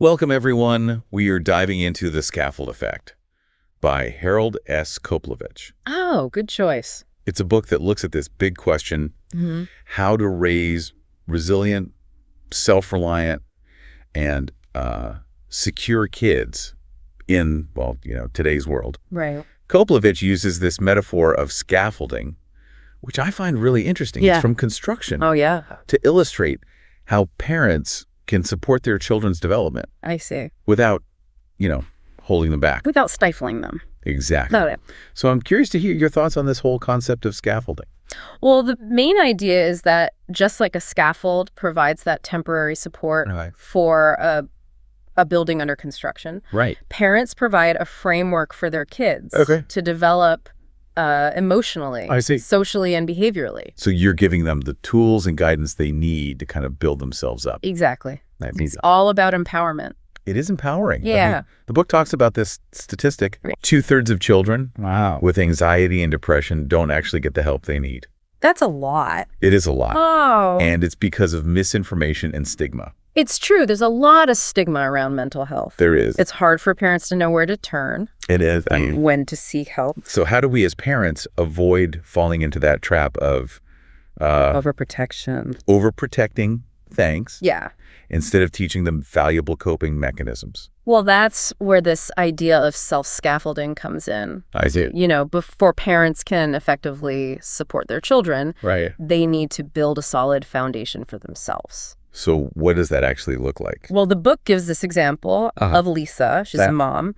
Welcome, everyone. We are diving into The Scaffold Effect by Harold S. Koplewicz. Oh, good choice. It's a book that looks at this big question, how to raise resilient, self-reliant, and secure kids in, today's world. Right. Koplewicz uses this metaphor of scaffolding, which I find really interesting. Yeah. It's from construction. Oh, yeah. To illustrate how parents can support their children's development I see. without, holding them back. Without stifling them. Exactly. Got it. So I'm curious to hear your thoughts on this whole concept of scaffolding. Well, the main idea is that just like a scaffold provides that temporary support for a building under construction, Right. parents provide a framework for their kids to develop emotionally, I see. socially, and behaviorally. So you're giving them the tools and guidance they need to kind of build themselves up. Exactly. That means It's all about empowerment. it is empowering. Yeah. The book talks about this statistic. 2/3 of children with anxiety and depression don't actually get the help they need. That's a lot. It is a lot. Oh. And it's because of misinformation and stigma. It's true. There's a lot of stigma around mental health. There is. It's hard for parents to know where to turn. It is. When to seek help. So how do we as parents avoid falling into that trap of Overprotection. overprotecting, Yeah. instead of teaching them valuable coping mechanisms? Well, that's where this idea of self-scaffolding comes in. I see. Before parents can effectively support their children, Right. they need to build a solid foundation for themselves. So what does that actually look like? Well, the book gives this example of Lisa, she's a mom,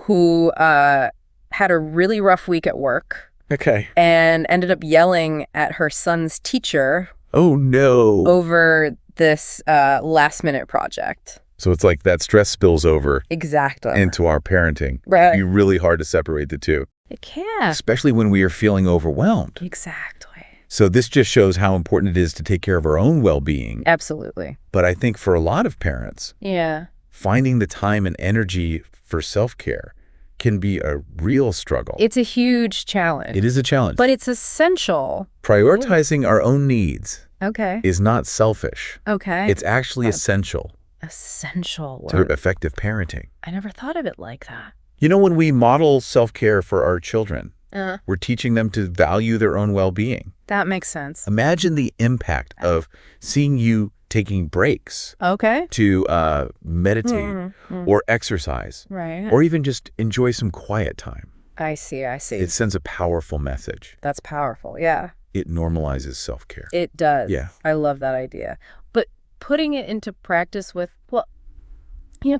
who had a really rough week at work Okay. and ended up yelling at her son's teacher Oh, no. over this last-minute project. So it's like that stress spills over Exactly. into our parenting. Right. It'd be really hard to separate the two, It can. especially when we are feeling overwhelmed. Exactly. So this just shows how important it is to take care of our own well-being. Absolutely. But I think for a lot of parents, Yeah. finding the time and energy for self-care can be a real struggle. It's a huge challenge. It is a challenge. But it's essential. Prioritizing our own needs Okay. is not selfish. Okay. It's actually essential essential to work. effective parenting. I never thought of it like that. When we model self-care for our children, Uh, we're teaching them to value their own well-being. that makes sense. Imagine the impact of seeing you taking breaks Okay. to meditate or exercise Right. or even just enjoy some quiet time. I see. It sends a powerful message. That's powerful. Yeah. It normalizes self-care. It does. Yeah. I love that idea. But putting it into practice with,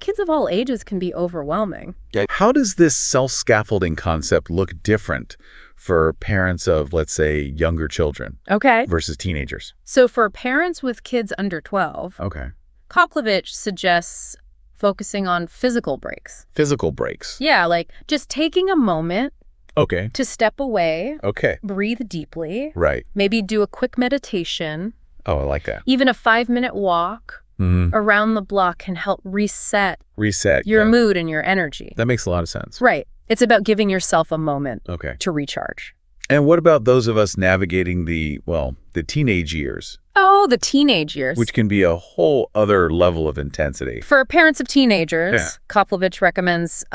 kids of all ages can be overwhelming. How does this self-scaffolding concept look different for parents of, let's say, younger children Okay. versus teenagers? So for parents with kids under 12, Okay. Koplewicz suggests focusing on physical breaks. Physical breaks. Yeah, like just taking a moment Okay. to step away, Okay. breathe deeply, Right. maybe do a quick meditation, Oh, I like that. even a 5-minute walk around the block can help reset Reset. your yeah. mood and your energy. That makes a lot of sense. Right. It's about giving yourself a moment Okay. to recharge. And what about those of us navigating the teenage years, Oh, the teenage years. which can be a whole other level of intensity? For parents of teenagers, Koplewicz recommends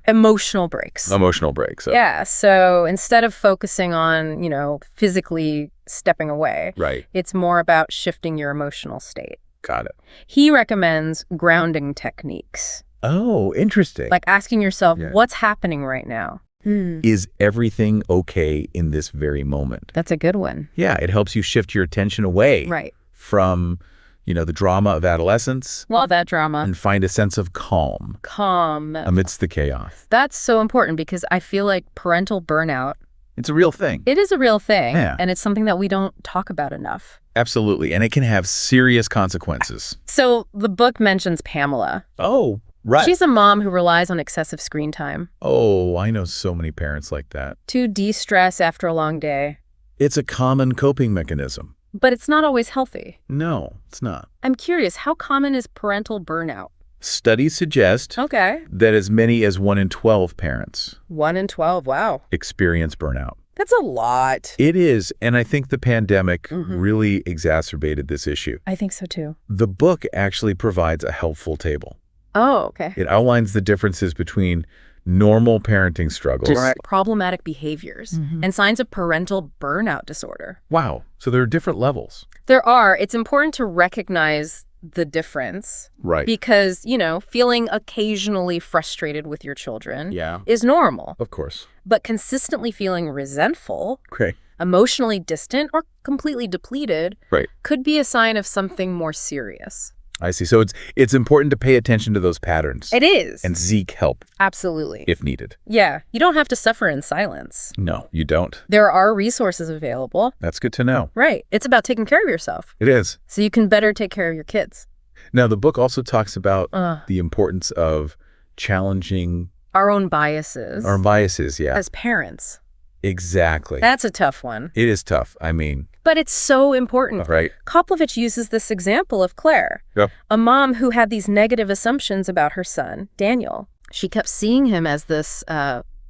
emotional breaks. Emotional breaks. Yeah, so instead of focusing on, physically stepping away, Right. it's more about shifting your emotional state. Got it. He recommends grounding techniques, Oh, interesting. like asking yourself, what's happening right now? Is everything okay in this very moment? That's a good one. Yeah, it helps you shift your attention away Right. from, the drama of adolescence Love that drama. and find a sense of calm Calm. amidst the chaos. That's so important because I feel like parental burnout, It's a real thing. it is a real thing. Yeah. And it's something that we don't talk about enough. Absolutely. And it can have serious consequences. So the book mentions Pamela. Oh, right. She's a mom who relies on excessive screen time Oh, I know so many parents like that. to de-stress after a long day. It's a common coping mechanism. But it's not always healthy. No, it's not. I'm curious, how common is parental burnout? Studies suggest Okay. that as many as 1 in 12 parents 1 in 12, wow. experience burnout. That's a lot. It is, and I think the pandemic really exacerbated this issue. I think so too. The book actually provides a helpful table. Oh, okay. It outlines the differences between normal parenting struggles. Problematic behaviors and signs of parental burnout disorder. Wow. So there are different levels. There are. It's important to recognize the difference. Right. Because, feeling occasionally frustrated with your children is normal. Of course. But consistently feeling resentful, Okay. emotionally distant, or completely depleted could be a sign of something more serious. I see. So it's important to pay attention to those patterns. It is. And seek help. Absolutely. If needed. Yeah. You don't have to suffer in silence. No, you don't. There are resources available. That's good to know. Right. It's about taking care of yourself. It is. So you can better take care of your kids. Now, the book also talks about the importance of challenging our own biases. Our biases, yeah. As parents. Exactly. That's a tough one. It is tough. I mean. But it's so important. Right. Koplewicz uses this example of Claire, a mom who had these negative assumptions about her son, Daniel. She kept seeing him as this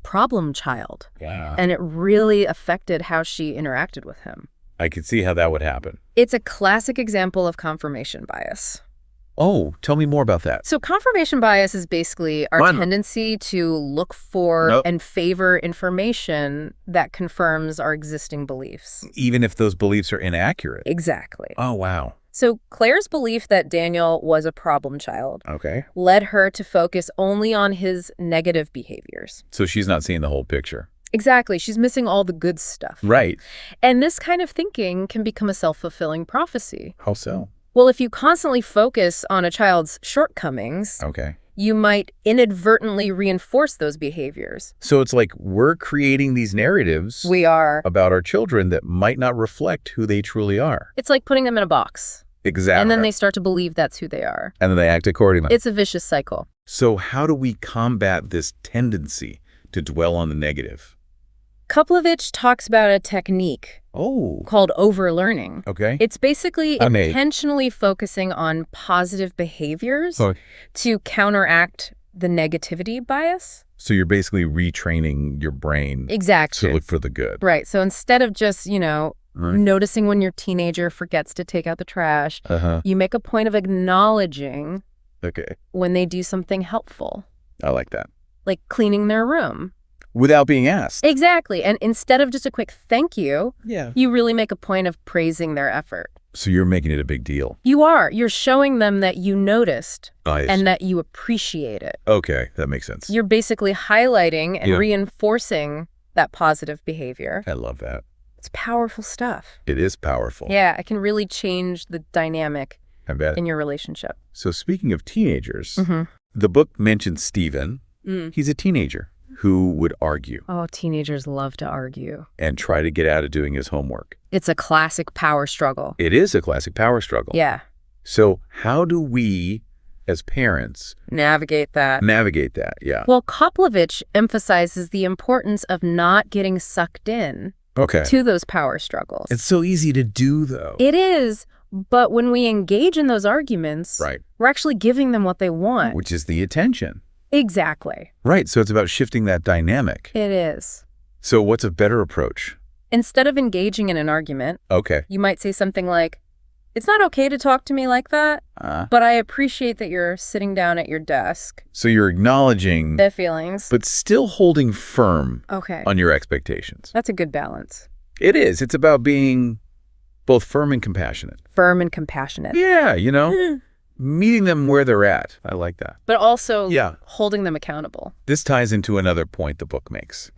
problem child. Yeah. And it really affected how she interacted with him. I could see how that would happen. It's a classic example of confirmation bias. Oh, tell me more about that. So confirmation bias is basically our tendency to look for and favor information that confirms our existing beliefs. Even if those beliefs are inaccurate. Exactly. Oh, wow. So Claire's belief that Daniel was a problem child led her to focus only on his negative behaviors. So she's not seeing the whole picture. Exactly. She's missing all the good stuff. Right. And this kind of thinking can become a self-fulfilling prophecy. How so? Well, if you constantly focus on a child's shortcomings, you might inadvertently reinforce those behaviors. So it's like we're creating these narratives about our children that might not reflect who they truly are. It's like putting them in a box. Exactly. And then they start to believe that's who they are. And then they act accordingly. It's a vicious cycle. So how do we combat this tendency to dwell on the negative? Koplewicz talks about a technique called overlearning. It's basically intentionally focusing on positive behaviors to counteract the negativity bias. So you're basically retraining your brain to look for the good. Right. So instead of just, noticing when your teenager forgets to take out the trash, you make a point of acknowledging when they do something helpful. I like that. Like cleaning their room. Without being asked. Exactly. And instead of just a quick thank you, you really make a point of praising their effort. So you're making it a big deal. You are. You're showing them that you noticed and that you appreciate it. Okay, that makes sense. You're basically highlighting and reinforcing that positive behavior. I love that. It's powerful stuff. It is powerful. Yeah, it can really change the dynamic in your relationship. So speaking of teenagers, the book mentions Stephen. He's a teenager who would argue. Oh, teenagers love to argue. And try to get out of doing his homework. It's a classic power struggle. It is a classic power struggle. Yeah. So how do we, as parents... Navigate that. Well, Koplewicz emphasizes the importance of not getting sucked in to those power struggles. It's so easy to do, though. It is. But when we engage in those arguments, we're actually giving them what they want. Which is the attention. Exactly. Right. So it's about shifting that dynamic. It is. So what's a better approach? Instead of engaging in an argument, you might say something like, it's not okay to talk to me like that, but I appreciate that you're sitting down at your desk. So you're acknowledging their feelings, but still holding firm on your expectations. That's a good balance. It is. It's about being both firm and compassionate. Firm and compassionate. Yeah, meeting them where they're at. I like that. But also holding them accountable. This ties into another point the book makes.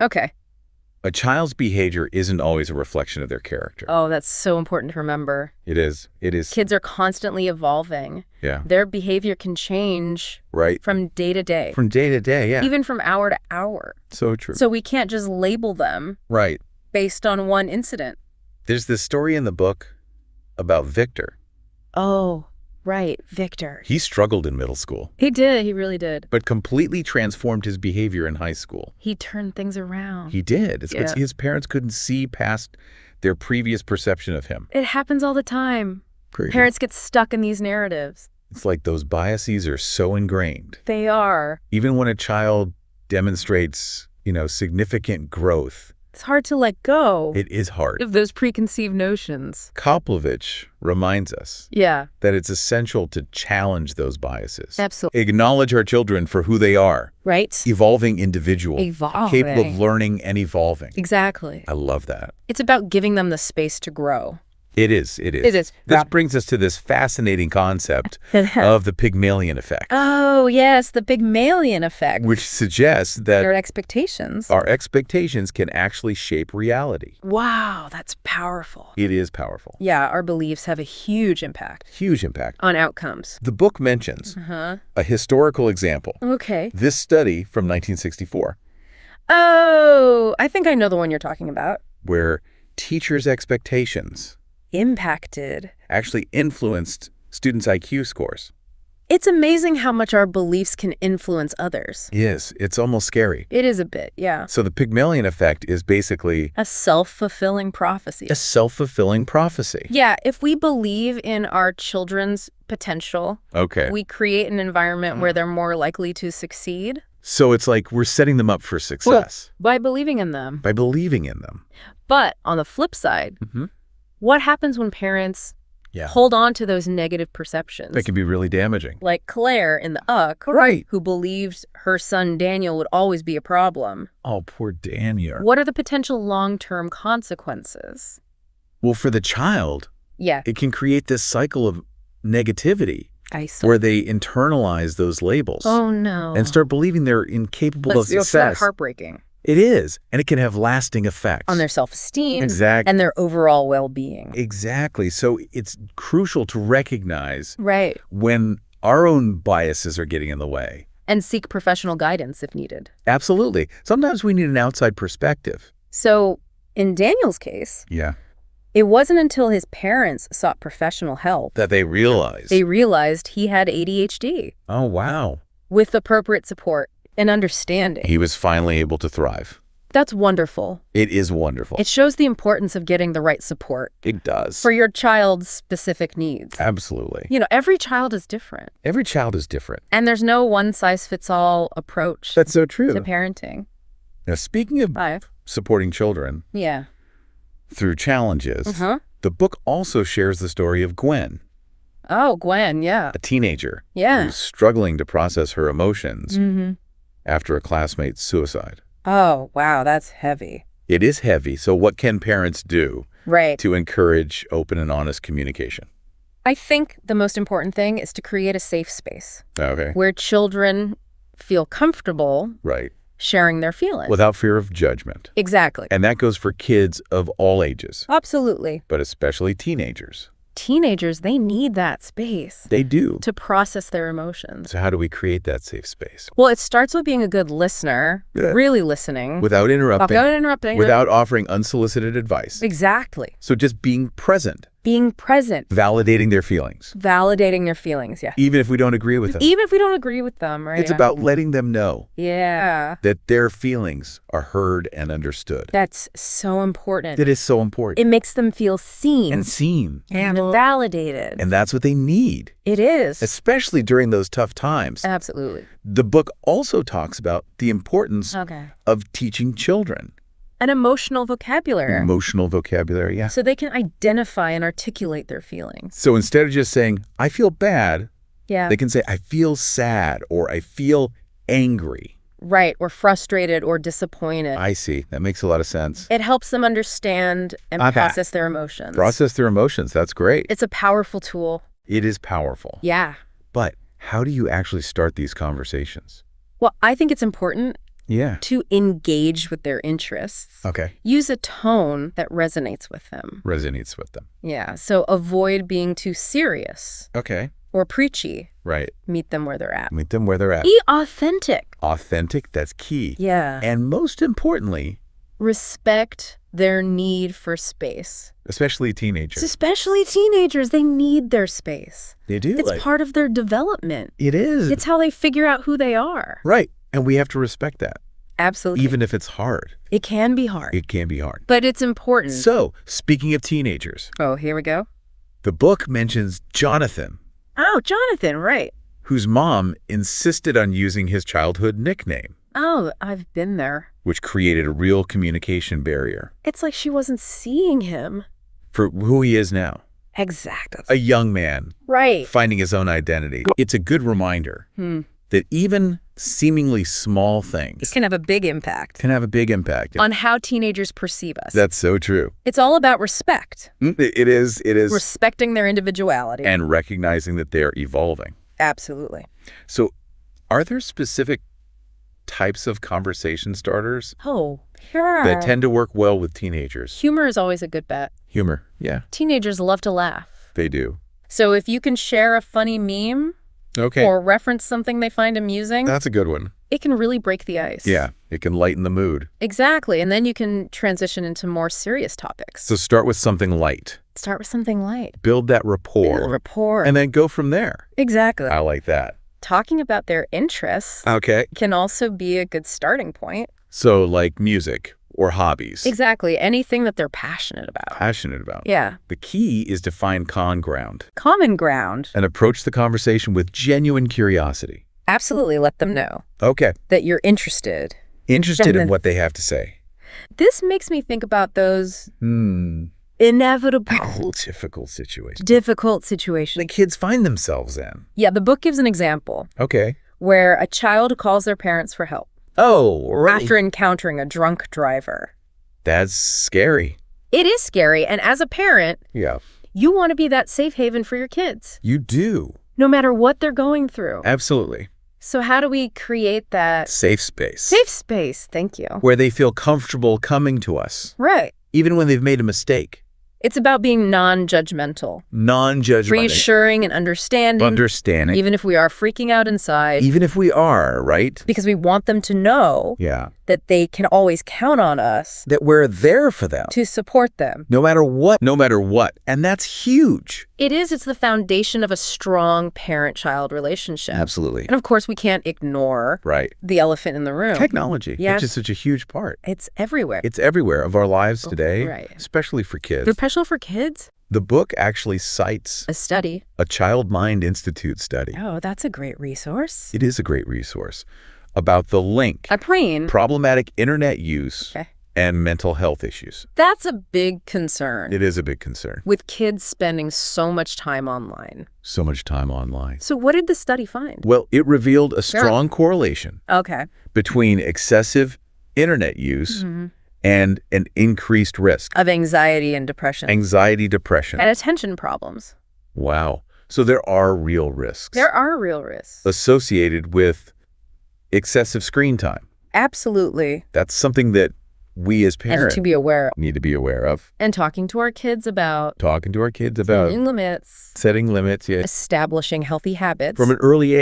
A child's behavior isn't always a reflection of their character. Oh, that's so important to remember. It is. It is. Kids are constantly evolving. Yeah. Their behavior can change from day to day. From day to day, yeah. Even from hour to hour. So true. So we can't just label them based on one incident. There's this story in the book about Victor. Oh, right, Victor. He struggled in middle school. He did. He really did. But completely transformed his behavior in high school. He turned things around. He did. His parents couldn't see past their previous perception of him. It happens all the time. Crazy. Parents get stuck in these narratives. It's like those biases are so ingrained. They are. Even when a child demonstrates, significant growth. It's hard to let go. It is hard. Of those preconceived notions. Koplewicz reminds us that it's essential to challenge those biases. Absolutely. Acknowledge our children for who they are. Right. Evolving individual. Capable of learning and evolving. Exactly. I love that. It's about giving them the space to grow. It is. This brings us to this fascinating concept of the Pygmalion effect. Oh, yes, the Pygmalion effect. Which suggests that our expectations can actually shape reality. Wow, that's powerful. It is powerful. Yeah, our beliefs have a huge impact. Huge impact. On outcomes. The book mentions a historical example. Okay. This study from 1964. Oh, I think I know the one you're talking about. Where teachers' expectations actually influenced students' IQ scores. It's amazing how much our beliefs can influence others. Yes, it's almost scary. It is a bit, yeah. So the Pygmalion effect is basically a self-fulfilling prophecy. A self-fulfilling prophecy. Yeah, if we believe in our children's potential, we create an environment where they're more likely to succeed. So it's like we're setting them up for success. By believing in them. By believing in them. But on the flip side, what happens when parents hold on to those negative perceptions? That can be really damaging. Like Claire in the Uck, who believed her son Daniel would always be a problem. Oh, poor Daniel. What are the potential long-term consequences? Well, for the child, it can create this cycle of negativity where they internalize those labels. Oh, no. And start believing they're incapable of success. That's heartbreaking. It is, and it can have lasting effects. On their self-esteem. Exactly. And their overall well-being. Exactly. So it's crucial to recognize when our own biases are getting in the way. And seek professional guidance if needed. Absolutely. Sometimes we need an outside perspective. So in Daniel's case, it wasn't until his parents sought professional help that they realized he had ADHD. Oh, wow. With appropriate support and understanding. He was finally able to thrive. That's wonderful. It is wonderful. It shows the importance of getting the right support. It does. For your child's specific needs. Absolutely. You know, every child is different. Every child is different. And there's no one-size-fits-all approach. That's so true. To parenting. Now, speaking of supporting children through challenges, the book also shares the story of Gwen. Oh, Gwen, a teenager who's struggling to process her emotions after a classmate's suicide. Oh, wow, that's heavy. It is heavy. So what can parents do to encourage open and honest communication? I think the most important thing is to create a safe space. Okay. Where children feel comfortable sharing their feelings. Without fear of judgment. Exactly. And that goes for kids of all ages. Absolutely. But especially teenagers. Teenagers, they need that space. They do. To process their emotions. So how do we create that safe space? Well, it starts with being a good listener, really listening. Without interrupting. Without offering unsolicited advice. Exactly. So just being present. Being present. Validating their feelings. Validating their feelings, Even if we don't agree with them. Even if we don't agree with them, right? It's about letting them know. That their feelings are heard and understood. That's so important. It is so important. It makes them feel seen. And validated. And that's what they need. It is. Especially during those tough times. Absolutely. The book also talks about the importance of teaching children. An emotional vocabulary. Emotional vocabulary, So they can identify and articulate their feelings. So instead of just saying, I feel bad, they can say, I feel sad, or I feel angry. Right, or frustrated or disappointed. I see. That makes a lot of sense. It helps them understand and process their emotions. Process their emotions. That's great. It's a powerful tool. It is powerful. Yeah. But how do you actually start these conversations? Well, I think it's important to engage with their interests. Okay. Use a tone that resonates with them. Yeah. So avoid being too serious. Okay. Or preachy. Right. Meet them where they're at. Be authentic. Authentic, that's key. Yeah. And most importantly, respect their need for space. Especially teenagers. They need their space. They do. It's part of their development. It is. It's how they figure out who they are. Right. And we have to respect that. Absolutely. Even if it's hard. It can be hard. But it's important. So, speaking of teenagers. Oh, here we go. The book mentions Jonathan. Oh, Jonathan, right. Whose mom insisted on using his childhood nickname. Oh, I've been there. Which created a real communication barrier. It's like she wasn't seeing him. For who he is now. Exactly. A young man. Right. Finding his own identity. It's a good reminder that even seemingly small things can have a big impact. On how teenagers perceive us. That's so true. It's all about respect. It is. Respecting their individuality. And recognizing that they're evolving. Absolutely. So are there specific types of conversation starters that tend to work well with teenagers? Humor is always a good bet. Humor, yeah. Teenagers love to laugh. They do. So if you can share a funny meme or reference something they find amusing, that's a good one. It can really break the ice. Yeah, it can lighten the mood. Exactly, and then you can transition into more serious topics. So start with something light. Build that rapport. And then go from there. Exactly. I like that. Talking about their interests can also be a good starting point. So like music or hobbies. Exactly. Anything that they're passionate about. Yeah. The key is to find common ground. And approach the conversation with genuine curiosity. Absolutely let them know. That you're interested. In what they have to say. This makes me think about those inevitable difficult situations. The kids find themselves in. Yeah, the book gives an example. Where a child calls their parents for help. Oh, right. After encountering a drunk driver. That's scary. It is scary, and as a parent, you want to be that safe haven for your kids. You do. No matter what they're going through. Absolutely. So how do we create that safe space? Thank you. Where they feel comfortable coming to us. Right. Even when they've made a mistake. It's about being non-judgmental. Reassuring and understanding. Even if we are freaking out inside. Right? Because we want them to know that they can always count on us. That we're there for them. To support them. No matter what. And that's huge. It is. It's the foundation of a strong parent-child relationship. Absolutely. And of course, we can't ignore the elephant in the room. Technology. Yes. Which is such a huge part. It's everywhere. Of our lives today. Especially for kids. Especially for kids? The book actually cites a study. A Child Mind Institute study. Oh, that's a great resource. It is a great resource. About the link. Problematic internet use. And mental health issues. That's a big concern. It is a big concern. With kids spending so much time online. So what did the study find? Well, it revealed a strong correlation. Between excessive internet use and an increased risk. Of anxiety and depression. And attention problems. Wow. So there are real risks. Associated with excessive screen time. Absolutely. That's something that we as parents need to be aware of. And talking to our kids about. Setting limits. Establishing healthy habits. From an early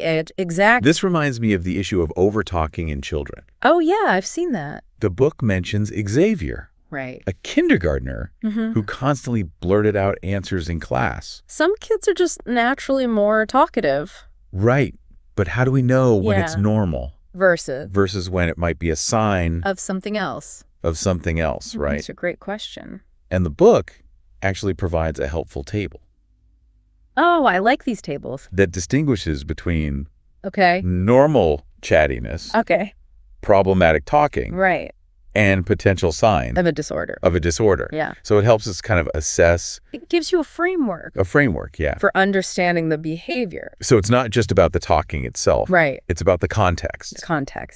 age. Exactly. This reminds me of the issue of over-talking in children. Oh, yeah, I've seen that. The book mentions Xavier. Right. A kindergartner who constantly blurted out answers in class. Some kids are just naturally more talkative. Right. But how do we know when it's normal? Versus when it might be a sign of something else. Right? That's a great question. And the book actually provides a helpful table. Oh, I like these tables. That distinguishes between normal chattiness, problematic talking, and potential signs of a disorder. Yeah. So it helps us kind of assess. It gives you a framework. For understanding the behavior. So it's not just about the talking itself. Right. It's about the context.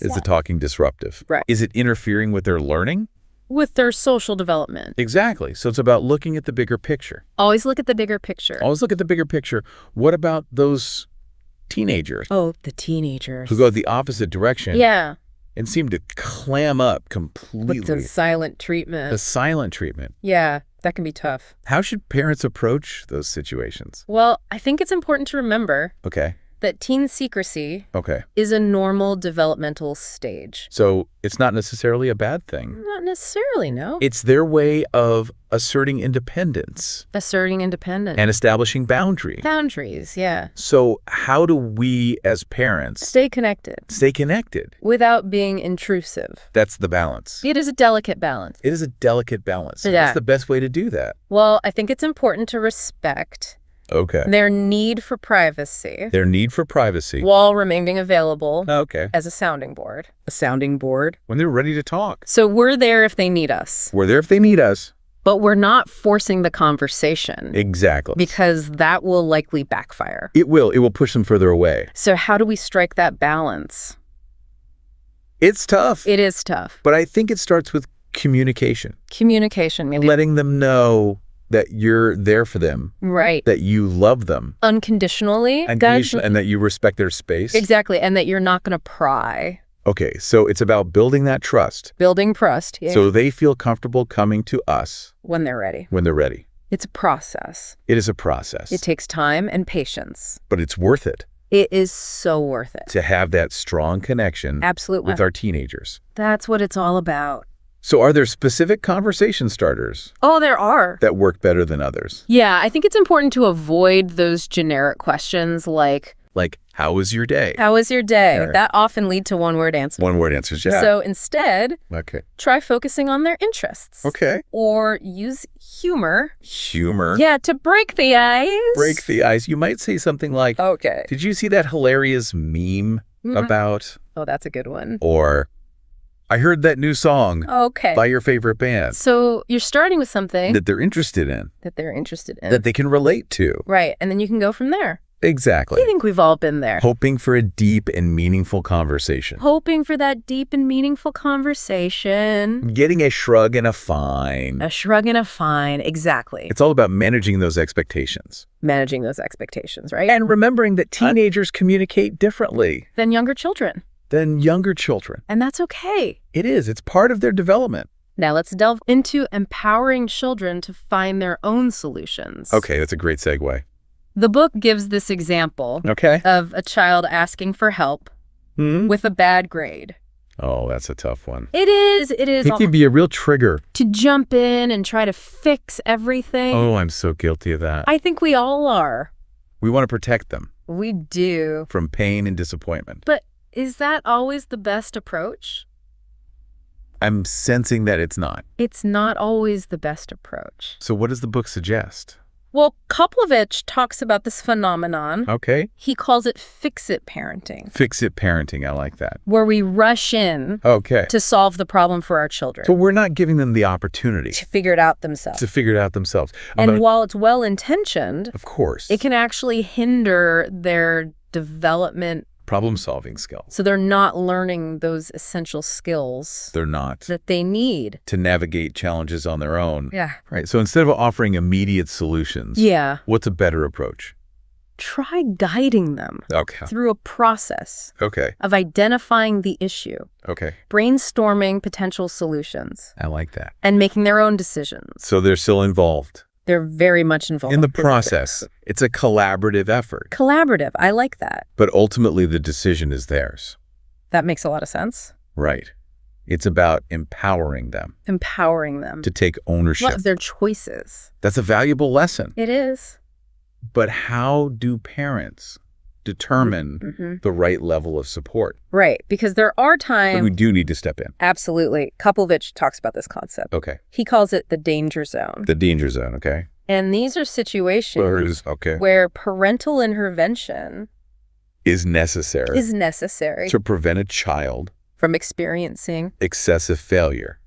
Is the talking disruptive? Right. Is it interfering with their learning? With their social development. Exactly. So it's about looking at the bigger picture. Always look at the bigger picture. What about those teenagers? Oh, the teenagers. Who go the opposite direction. Yeah. And seem to clam up completely. With the silent treatment. Yeah, that can be tough. How should parents approach those situations? Well, I think it's important to remember that teen secrecy is a normal developmental stage. So it's not necessarily a bad thing. Not necessarily, no. It's their way of asserting independence. And establishing boundaries. Yeah. So how do we as parents stay connected without being intrusive? That's the balance. It is a delicate balance. So what's the best way to do that? Well, I think it's important to respect Okay. Their need for privacy. Their need for privacy. While remaining available okay. as a sounding board. A sounding board. When they're ready to talk. So we're there if they need us. We're there if they need us. But we're not forcing the conversation. Exactly. Because that will likely backfire. It will. It will push them further away. So how do we strike that balance? It's tough. It is tough. But I think it starts with communication. Communication, maybe. Letting them know that you're there for them. Right. That you love them. Unconditionally. And that you respect their space. Exactly. And that you're not going to pry. Okay, so it's about building that trust. Building trust, yeah. So they feel comfortable coming to us. When they're ready. When they're ready. It's a process. It is a process. It takes time and patience. But it's worth it. It is so worth it. To have that strong connection. Absolutely. With our teenagers. That's what it's all about. So are there specific conversation starters? Oh, there are. That work better than others? Yeah, I think it's important to avoid those generic questions like, how was your day? How was your day? Right. That often lead to one-word answers. One-word answers, yeah. So instead, okay. Try focusing on their interests. Okay. Or use humor. Humor? Yeah, to break the ice. Break the ice. You might say something like, okay. Did you see that hilarious meme about? Oh, that's a good one. Or, I heard that new song by your favorite band. So you're starting with something that they're interested in. That they're interested in. That they can relate to. Right. And then you can go from there. Exactly. I think we've all been there. Hoping for a deep and meaningful conversation. Hoping for that deep and meaningful conversation. Getting a shrug and a fine. A shrug and a fine, exactly. It's all about managing those expectations. Managing those expectations, right? And remembering that teenagers communicate differently. Than younger children. And that's okay. It is. It's part of their development. Now let's delve into empowering children to find their own solutions. Okay, that's a great segue. The book gives this example of a child asking for help with a bad grade. Oh, that's a tough one. It is. It can be a real trigger. To jump in and try to fix everything. Oh, I'm so guilty of that. I think we all are. We want to protect them. We do. From pain and disappointment. But is that always the best approach? I'm sensing that it's not. It's not always the best approach. So what does the book suggest? Well, Koplewicz talks about this phenomenon. Okay. He calls it fix-it parenting. Fix-it parenting, I like that. Where we rush in to solve the problem for our children. So we're not giving them the opportunity. To figure it out themselves. And while it's well-intentioned, of course, it can actually hinder their development. Problem-solving skills. So they're not learning those essential skills. They're not. That they need. To navigate challenges on their own. Yeah. Right. So instead of offering immediate solutions. Yeah. What's a better approach? Try guiding them. Through a process. Of identifying the issue. Brainstorming potential solutions. I like that. And making their own decisions. So they're still involved. They're very much involved. In the process. It's a collaborative effort. Collaborative. I like that. But ultimately, the decision is theirs. That makes a lot of sense. Right. It's about empowering them. Empowering them. To take ownership. Of their choices. That's a valuable lesson. It is. But how do parents determine the right level of support? Right, because there are times... we do need to step in. Absolutely. Koplewicz talks about this concept. He calls it the danger zone. The danger zone, okay. And these are situations where parental intervention... is necessary. To prevent a child... from experiencing... excessive failure.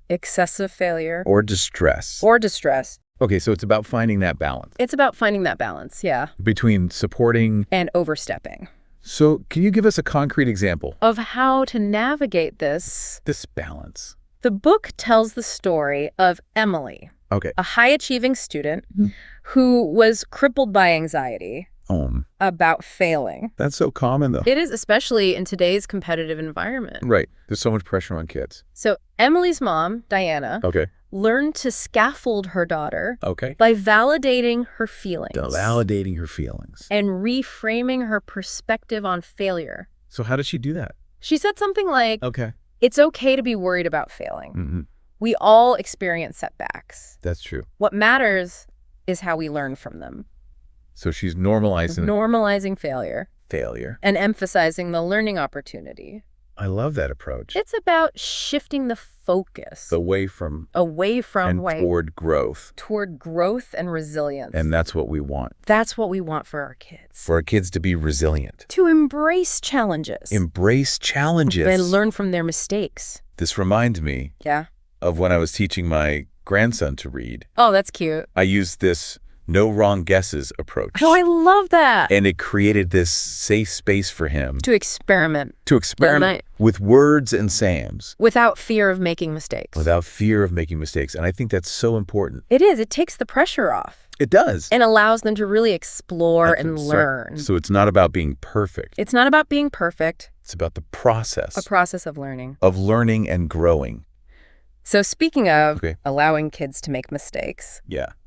Or distress. Okay, so it's about finding that balance. Yeah. Between supporting... and overstepping. So can you give us a concrete example? Of how to navigate this... this balance. The book tells the story of Emily. A high-achieving student who was crippled by anxiety about failing. That's so common, though. It is, especially in today's competitive environment. Right. There's so much pressure on kids. So Emily's mom, Diana... learned to scaffold her daughter by validating her feelings. And reframing her perspective on failure. So how did she do that? She said something like, it's okay to be worried about failing. We all experience setbacks. That's true. What matters is how we learn from them. So she's normalizing... normalizing failure. Failure. And emphasizing the learning opportunity. I love that approach. It's about shifting the focus. Away from and toward growth. Toward growth and resilience. And that's what we want. That's what we want for our kids. For our kids to be resilient. To embrace challenges. Embrace challenges. And learn from their mistakes. This reminds me of when I was teaching my grandson to read. Oh, that's cute. I used this no wrong guesses approach. Oh, I love that. And it created this safe space for him. To experiment. With words and sayings. Without fear of making mistakes. Without fear of making mistakes. And I think that's so important. It is. It takes the pressure off. It does. And allows them to really explore and learn. So it's not about being perfect. It's not about being perfect. It's about the process. A process of learning. Of learning and growing. So speaking of allowing kids to make mistakes,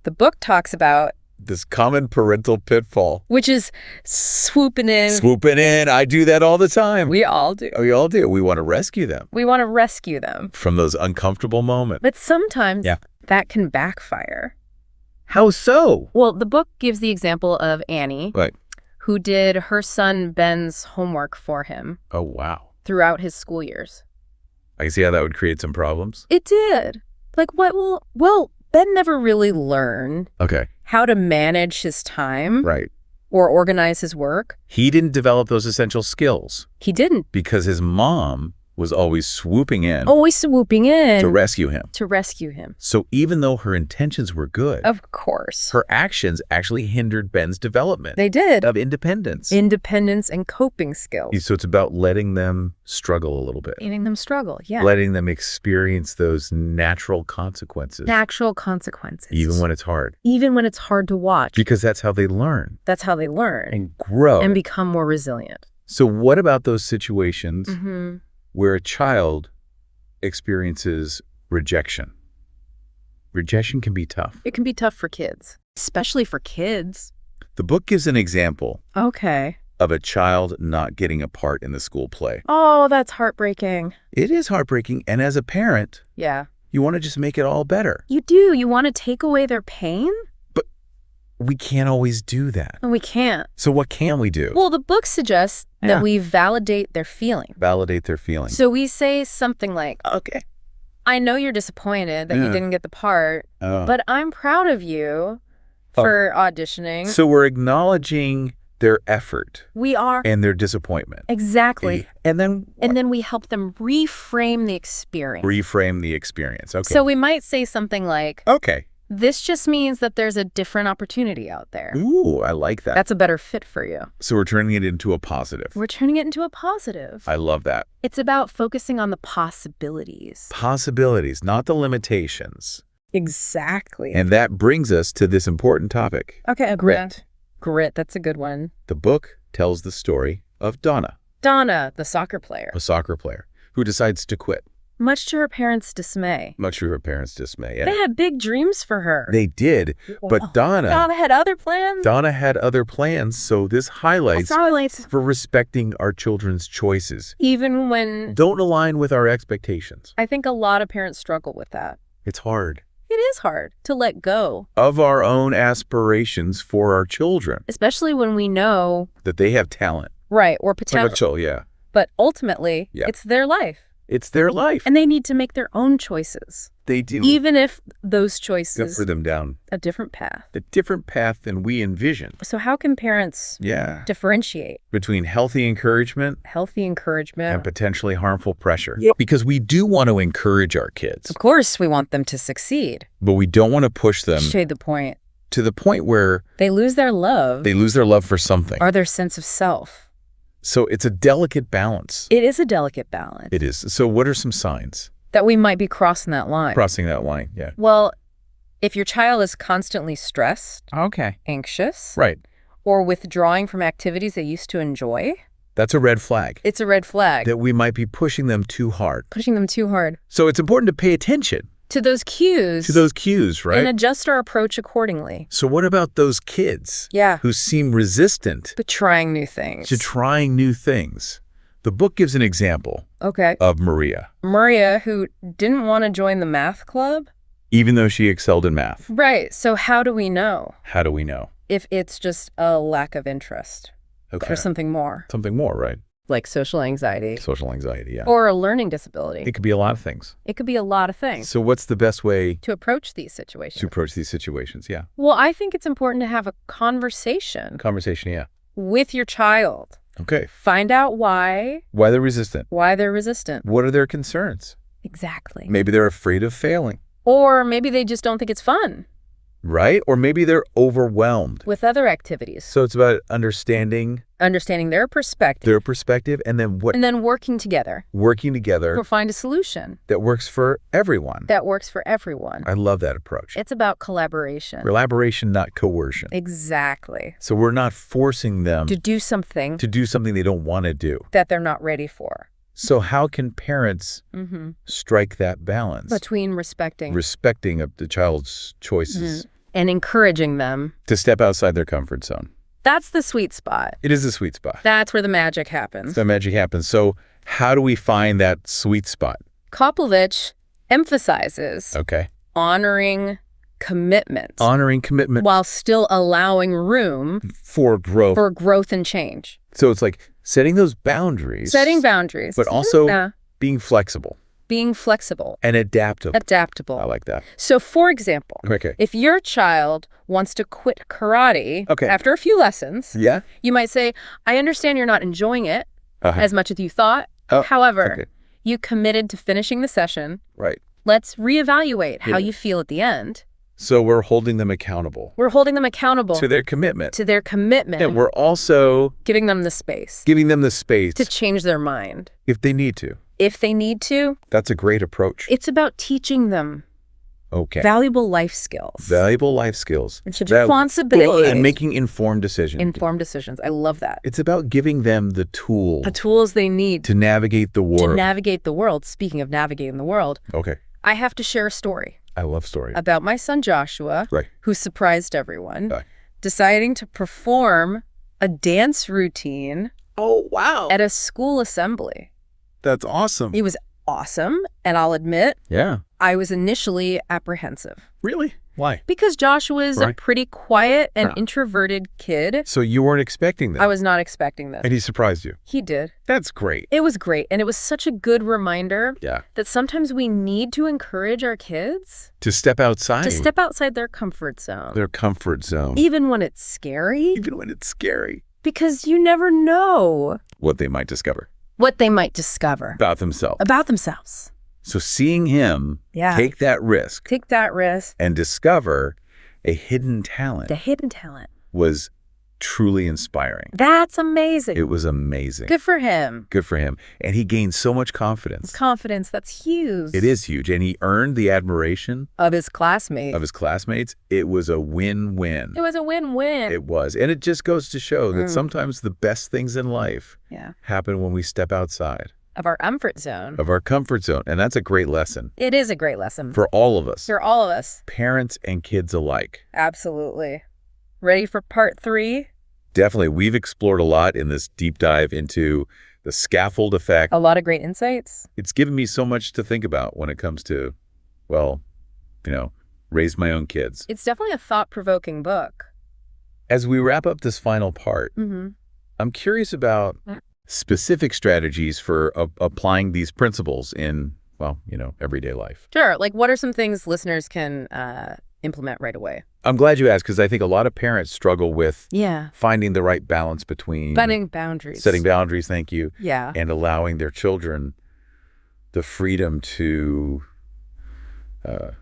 the book talks about this common parental pitfall. Which is swooping in. Swooping in. I do that all the time. We all do. We all do. We want to rescue them. We want to rescue them. From those uncomfortable moments. But sometimes that can backfire. How so? Well, the book gives the example of Annie, who did her son Ben's homework for him. Oh, wow. Throughout his school years. I can see how that would create some problems. It did. Like what? Well, Ben never really learned how to manage his time. Right. Or organize his work. He didn't develop those essential skills. He didn't. Because his mom was always swooping in. Always swooping in. To rescue him. To rescue him. So even though her intentions were good. Of course. Her actions actually hindered Ben's development. They did. Of independence. Independence and coping skills. So it's about letting them struggle a little bit. Letting them struggle, yeah. Letting them experience those natural consequences. Natural consequences. Even when it's hard. Even when it's hard to watch. Because that's how they learn. That's how they learn. And grow. And become more resilient. So what about those situations where a child experiences rejection? Rejection can be tough. It can be tough for kids, especially for kids. The book gives an example of a child not getting a part in the school play. Oh, that's heartbreaking. It is heartbreaking. And as a parent, you want to just make it all better. You do. You want to take away their pain? But we can't always do that. We can't. So what can we do? Well, the book suggests that we validate their feeling. Validate their feelings. So we say something like, I know you're disappointed that you didn't get the part, but I'm proud of you for auditioning. So we're acknowledging their effort. We are. And their disappointment. Exactly. And then we help them reframe the experience. Reframe the experience. Okay. So we might say something like, this just means that there's a different opportunity out there. Ooh, I like that. That's a better fit for you. So we're turning it into a positive. We're turning it into a positive. I love that. It's about focusing on the possibilities. Possibilities, not the limitations. Exactly. And that brings us to this important topic. Grit. Grit, that's a good one. The book tells the story of Donna. Donna, the soccer player. A soccer player who decides to quit. Much to her parents' dismay. Much to her parents' dismay, yeah. They had big dreams for her. They did, but Donna had other plans. Donna had other plans, so this highlights for respecting our children's choices. Even when don't align with our expectations. I think a lot of parents struggle with that. It's hard. It is hard to let go of our own aspirations for our children. Especially when we know that they have talent. Right, or potential. Potential, yeah. But ultimately, it's their life. It's their life. And they need to make their own choices. They do. Even if those choices lead them down a different path. A different path than we envision. So how can parents differentiate between healthy encouragement and potentially harmful pressure? Because we do want to encourage our kids. Of course, we want them to succeed. But we don't want to push them to the point where they lose their love. They lose their love for something. Or their sense of self. So it's a delicate balance. It is a delicate balance. It is. So what are some signs that we might be crossing that line? Crossing that line, yeah. Well, if your child is constantly stressed, anxious, or withdrawing from activities they used to enjoy, that's a red flag. It's a red flag. That we might be pushing them too hard. So it's important to pay attention to those cues. Right? And adjust our approach accordingly. So what about those kids who seem resistant to trying new things? The book gives an example of Maria. Maria, who didn't want to join the math club. Even though she excelled in math. Right. So how do we know? How do we know? If it's just a lack of interest. Or something more. Something more, right. Like social anxiety. Social anxiety, yeah. Or a learning disability. It could be a lot of things. It could be a lot of things. So what's the best way to approach these situations? To approach these situations, yeah. Well, I think it's important to have a conversation. Conversation, yeah. With your child. Okay. Find out why. Why they're resistant. Why they're resistant. What are their concerns? Exactly. Maybe they're afraid of failing. Or maybe they just don't think it's fun. Right? Or maybe they're overwhelmed. With other activities. So it's about understanding. Understanding their perspective. Their perspective, and then what? And then working together. Working together. To find a solution. That works for everyone. That works for everyone. I love that approach. It's about collaboration. Collaboration, not coercion. Exactly. So we're not forcing them. To do something. To do something they don't want to do. That they're not ready for. So how can parents strike that balance? Between respecting the child's choices. And encouraging them. To step outside their comfort zone. That's the sweet spot. It is the sweet spot. That's where the magic happens. The magic happens. So how do we find that sweet spot? Koplewicz emphasizes honoring commitment. Honoring commitment. While still allowing room for growth. For growth and change. So it's like setting those boundaries. Setting boundaries. But also being flexible. Being flexible. And adaptable. Adaptable. I like that. So, for example, if your child wants to quit karate after a few lessons, you might say, I understand you're not enjoying it as much as you thought. However, you committed to finishing the session. Right. Let's reevaluate how you feel at the end. So we're holding them accountable. We're holding them accountable. To their commitment. To their commitment. And we're also giving them the space. Giving them the space. To change their mind. If they need to. If they need to. That's a great approach. It's about teaching them valuable life skills. Valuable life skills. Responsibility. And making informed decisions. Informed decisions. I love that. It's about giving them the tools. The tools they need. To navigate the world. To navigate the world. Speaking of navigating the world. I have to share a story. I love stories. About my son Joshua. Who surprised everyone. Deciding to perform a dance routine. Oh, wow. At a school assembly. That's awesome. It was awesome, and I'll admit, I was initially apprehensive. Really? Why? Because Joshua is a pretty quiet and introverted kid. So you weren't expecting this? I was not expecting this. And he surprised you? He did. That's great. It was great, and it was such a good reminder that sometimes we need to encourage our kids. To step outside. To step outside their comfort zone. Their comfort zone. Even when it's scary. Even when it's scary. Because you never know. What they might discover. What they might discover. About themselves. About themselves. So seeing him take that risk. Take that risk. And discover a hidden talent. The hidden talent. Was truly inspiring. That's amazing. It was amazing. Good for him. Good for him. And he gained so much confidence. Confidence, that's huge. It is huge. And he earned the admiration. Of his classmates. Of his classmates. It was a win-win. It was a win-win. It was. And it just goes to show that sometimes the best things in life happen when we step outside. Of our comfort zone. Of our comfort zone. And that's a great lesson. It is a great lesson. For all of us. For all of us. Parents and kids alike. Absolutely. Ready for part 3? Definitely. We've explored a lot in this deep dive into the scaffold effect. A lot of great insights. It's given me so much to think about when it comes to, well, raise my own kids. It's definitely a thought-provoking book. As we wrap up this final part, I'm curious about specific strategies for applying these principles in, everyday life. Sure. Like, what are some things listeners can implement right away? I'm glad you asked, because I think a lot of parents struggle with finding the right balance between setting boundaries. Setting boundaries, thank you. Yeah. And allowing their children the freedom to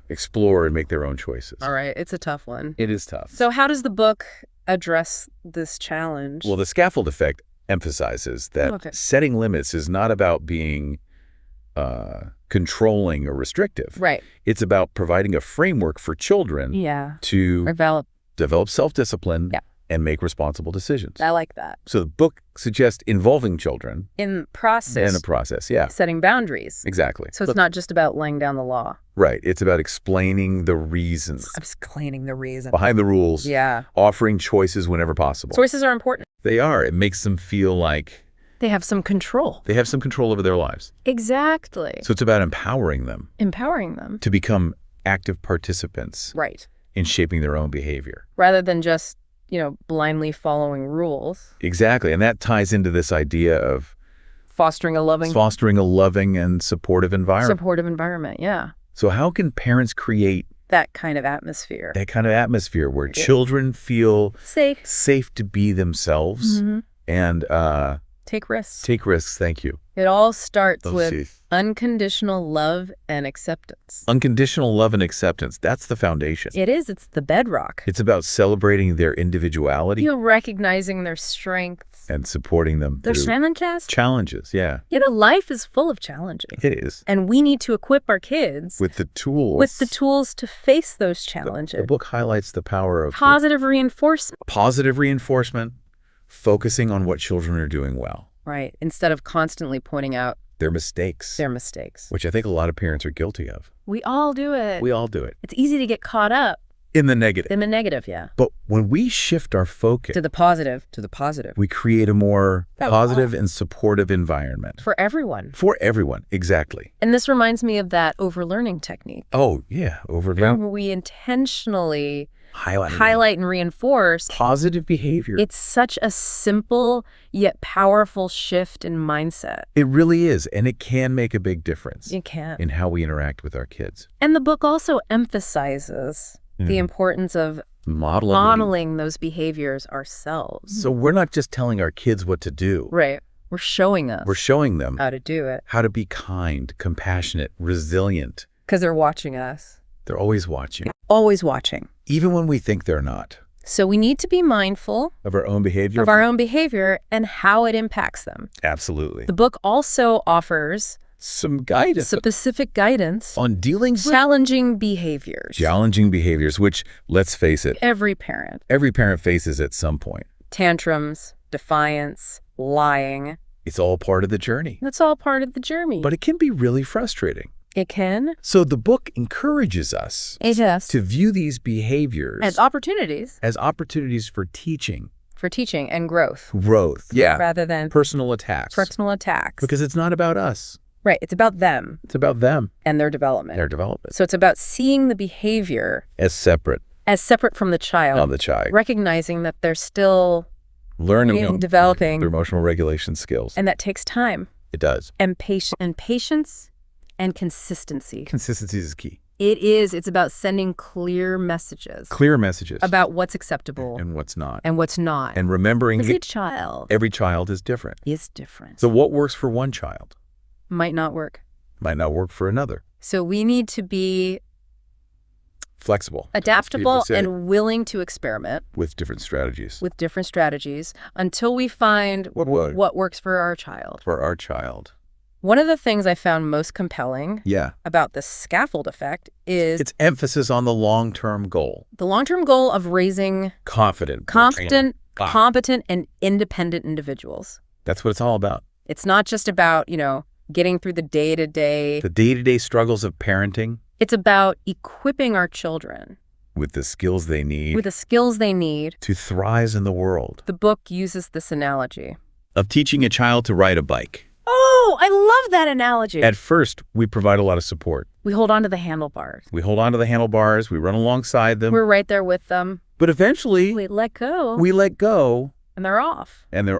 explore and make their own choices. All right. It's a tough one. It is tough. So how does the book address this challenge? Well, the scaffold effect emphasizes that setting limits is not about being controlling or restrictive. Right. It's about providing a framework for children to develop self-discipline and make responsible decisions. I like that. So the book suggests involving children in the process, setting boundaries. Exactly. So it's not just about laying down the law. Right. It's about explaining the reasons. Explaining the reason. Behind the rules. Yeah. Offering choices whenever possible. Choices are important. They are. It makes them feel like they have some control. They have some control over their lives. Exactly. So it's about empowering them. Empowering them. To become active participants. Right. In shaping their own behavior. Rather than just, blindly following rules. Exactly. And that ties into this idea of fostering a loving and supportive environment. Supportive environment, yeah. So how can parents create that kind of atmosphere? That kind of atmosphere where children feel safe to be themselves and take risks. Take risks, thank you. It all starts with unconditional love and acceptance. Unconditional love and acceptance, that's the foundation. It is, it's the bedrock. It's about celebrating their individuality. Recognizing their strengths. And supporting them. Their challenges? Challenges, yeah. Life is full of challenges. It is. And we need to equip our kids with the tools. With the tools to face those challenges. The book highlights the power of positive reinforcement. Positive reinforcement, focusing on what children are doing well. Right, instead of constantly pointing out their mistakes. Which I think a lot of parents are guilty of. We all do it. We all do it. It's easy to get caught up. In the negative. In the negative, yeah. But when we shift our focus to the positive, we create a more positive and supportive environment. For everyone. For everyone, exactly. And this reminds me of that overlearning technique. Oh, yeah, overlearning. Where we intentionally highlight and reinforce positive behavior. It's such a simple yet powerful shift in mindset. It really is, and it can make a big difference. It can. In how we interact with our kids. And the book also emphasizes the importance of modeling those behaviors ourselves. So we're not just telling our kids what to do. Right. We're showing them how to do it. How to be kind, compassionate, resilient. Because they're watching us. They're always watching. Always watching. Even when we think they're not. So we need to be mindful of our own behavior. And how it impacts them. Absolutely. The book also offers some guidance. Specific guidance on dealing with challenging behaviors. Challenging behaviors, which, let's face it, every parent faces at some point. Tantrums, defiance, lying. It's all part of the journey. That's all part of the journey. But it can be really frustrating. It can. So the book encourages us to view these behaviors as opportunities for teaching. And growth. Yeah. Rather than personal attacks. Because it's not about us. Right. It's about them. And their development. So it's about seeing the behavior as separate from the child. Recognizing that they're still learning and developing their emotional regulation skills. And that takes time. It does. And patience and consistency. Consistency is key. It is. It's about sending clear messages. About what's acceptable. And what's not. And remembering every child is different. So what works for one child might not work for another. So we need to be flexible, adaptable, and willing to experiment with different strategies. Until we find what works for our child. One of the things I found most compelling about the scaffold effect is its emphasis on the long-term goal. The long-term goal of raising competent, and independent individuals. That's what it's all about. It's not just about, getting through the day-to-day struggles of parenting. It's about equipping our children with the skills they need to thrive in the world. The book uses this analogy of teaching a child to ride a bike. Oh, I love that analogy. At first, we provide a lot of support. We hold on to the handlebars. We run alongside them. We're right there with them. But eventually, we let go. And they're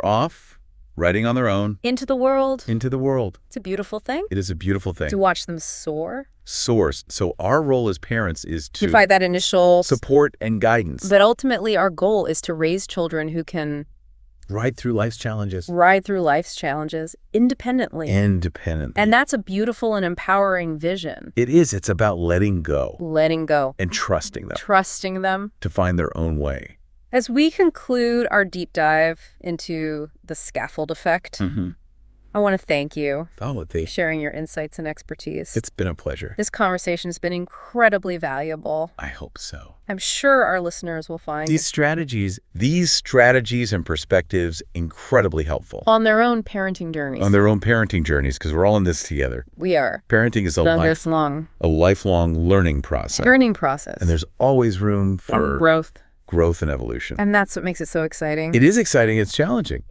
off. Riding on their own. Into the world. It's a beautiful thing. It is a beautiful thing. To watch them soar. So our role as parents is to provide that initial support and guidance. But ultimately, our goal is to raise children who can ride through life's challenges independently. And that's a beautiful and empowering vision. It is. It's about letting go. And trusting them. To find their own way. As we conclude our deep dive into the scaffold effect, I want to thank you for sharing your insights and expertise. It's been a pleasure. This conversation has been incredibly valuable. I hope so. I'm sure our listeners will find these strategies and perspectives incredibly helpul on their own parenting journeys. Because we're all in this together. We are. Parenting is a lifelong learning process. And there's always room for growth and evolution. And that's what makes it so exciting. It is exciting. It's challenging.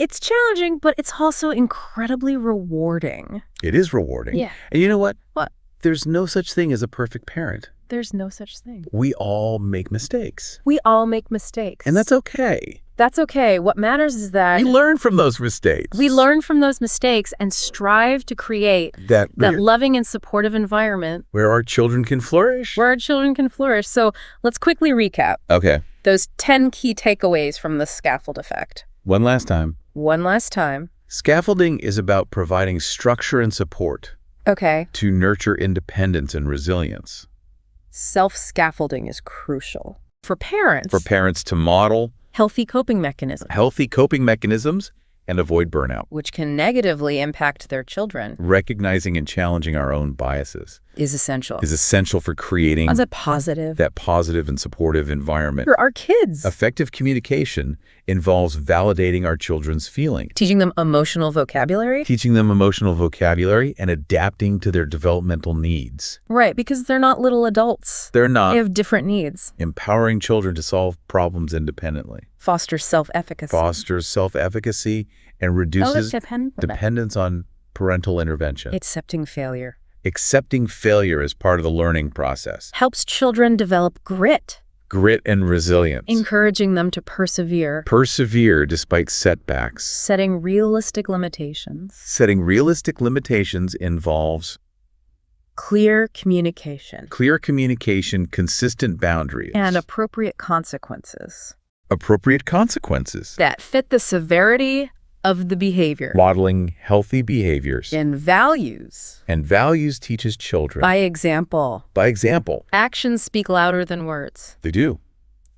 But it's also incredibly rewarding. It is rewarding. Yeah. And you know what? What? There's no such thing as a perfect parent. There's no such thing. We all make mistakes. We all make mistakes. And that's okay. That's okay. What matters is that we learn from those mistakes. We learn from those mistakes and strive to create that loving and supportive environment where our children can flourish. Where our children can flourish. So let's quickly recap. Okay. Those 10 key takeaways from the scaffold effect. One last time. One last time. Scaffolding is about providing structure and support. Okay. To nurture independence and resilience. Self-scaffolding is crucial. For parents. For parents to model healthy coping mechanisms. Healthy coping mechanisms and avoid burnout. Which can negatively impact their children. Recognizing and challenging our own biases. Is essential. Is essential for creating that positive and supportive environment. For our kids. Effective communication involves validating our children's feelings. Teaching them emotional vocabulary. Teaching them emotional vocabulary and adapting to their developmental needs. Right, because they're not little adults. They're not. They have different needs. Empowering children to solve problems independently. Fosters self-efficacy. Fosters self-efficacy and reduces dependence on parental intervention. Accepting failure. Accepting failure as part of the learning process. Helps children develop grit. Grit and resilience. Encouraging them to persevere. Persevere despite setbacks. Setting realistic limitations. Setting realistic limitations involves clear communication. Clear communication, consistent boundaries. And appropriate consequences. Appropriate consequences. That fit the severity of the behavior. Modeling healthy behaviors. And values. And values teaches children. By example. By example. Actions speak louder than words. They do.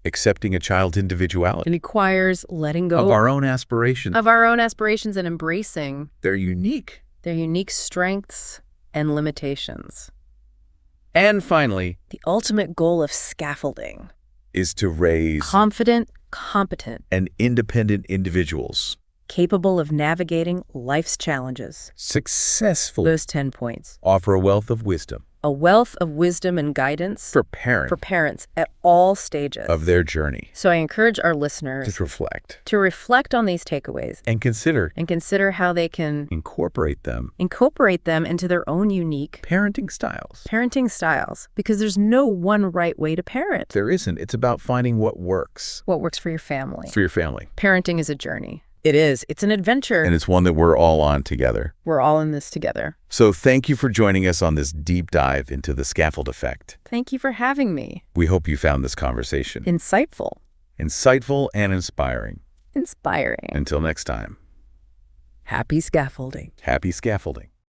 Accepting a child's individuality. It requires letting go. Of our own aspirations. Of our own aspirations and embracing. Their unique strengths and limitations. And finally. The ultimate goal of scaffolding. Is to raise. Confident, competent. And independent individuals. Capable of navigating life's challenges. Successfully. Those 10 points. Offer a wealth of wisdom. A wealth of wisdom and guidance. For parents at all stages. Of their journey. So I encourage our listeners. To reflect on these takeaways. And consider how they can. Incorporate them into their own unique. Parenting styles. Because there's no one right way to parent. There isn't. It's about finding what works. What works for your family. Parenting is a journey. It is. It's an adventure. And it's one that we're all on together. We're all in this together. So thank you for joining us on this deep dive into the scaffold effect. Thank you for having me. We hope you found this conversation insightful and inspiring. Inspiring. Until next time. Happy scaffolding. Happy scaffolding.